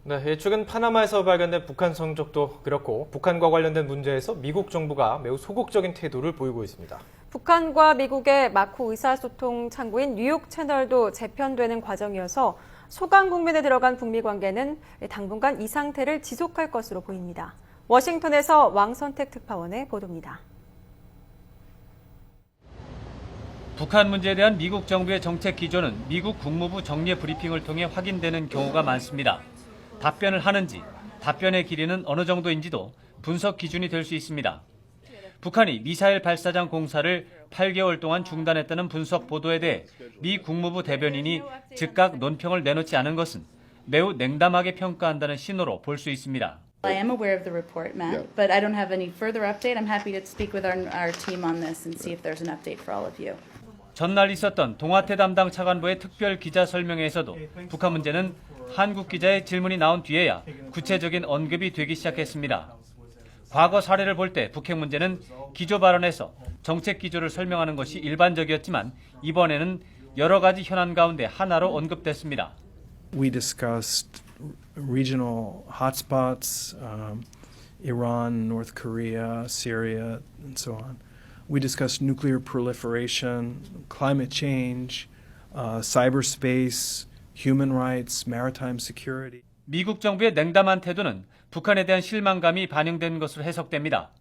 네, 최근 파나마에서 발견된 북한 성적도 그렇고 북한과 관련된 문제에서 미국 정부가 매우 소극적인 태도를 보이고 있습니다. 북한과 미국의 마쿠 의사소통 창구인 뉴욕 채널도 재편되는 과정이어서 소강 국면에 들어간 북미 관계는 당분간 이 상태를 지속할 것으로 보입니다. 워싱턴에서 왕선택 특파원의 보도입니다. 북한 문제에 대한 미국 정부의 정책 기조는 미국 국무부 정례 브리핑을 통해 확인되는 경우가 많습니다. 답변을 하는지, 답변의 길이는 어느 정도인지도 분석 기준이 될 수 있습니다. 북한이 미사일 발사장 공사를 8개월 동안 중단했다는 분석 보도에 대해 미 국무부 대변인이 즉각 논평을 내놓지 않은 것은 매우 냉담하게 평가한다는 신호로 볼 수 있습니다. I am aware of the report, Matt, but I don't have any further update. I'm happy to speak with our team on this and see if there's an update for all of you. 전날 있었던 동아태 담당 차관보의 특별 기자 설명회에서도 북한 문제는 한국 기자의 질문이 나온 뒤에야 구체적인 언급이 되기 시작했습니다. 과거 사례를 볼 때 북핵 문제는 기조 발언에서 정책 기조를 설명하는 것이 일반적이었지만 이번에는 여러 가지 현안 가운데 하나로 언급됐습니다. We discussed regional hotspots, Iran, North Korea, Syria, and so on. We discussed nuclear proliferation, climate change, cyberspace, human rights, maritime security. 미국 정부의 냉담한 태도는 북한에 대한 실망감이 반영된 것으로 해석됩니다.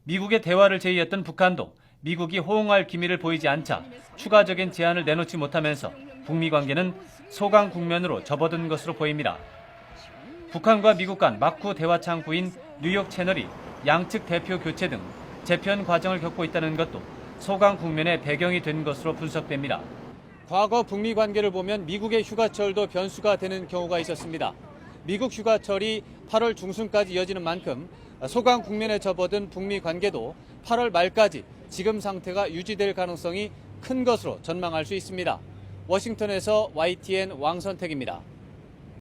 미국의 대화를 제의했던 북한도 미국이 호응할 기미를 보이지 않자 추가적인 제안을 내놓지 못하면서 북미 관계는 소강 국면으로 접어든 것으로 보입니다. 북한과 미국 간 마쿠 대화 창구인 뉴욕 채널이 양측 대표 교체 등 재편 과정을 겪고 있다는 것도 소강 국면의 배경이 된 것으로 분석됩니다. 과거 북미 관계를 보면 미국의 휴가철도 변수가 되는 경우가 있었습니다. 미국 휴가철이 8월 중순까지 이어지는 만큼 소강 국면에 접어든 북미 관계도 8월 말까지 지금 상태가 유지될 가능성이 큰 것으로 전망할 수 있습니다. 워싱턴에서 YTN 왕선택입니다.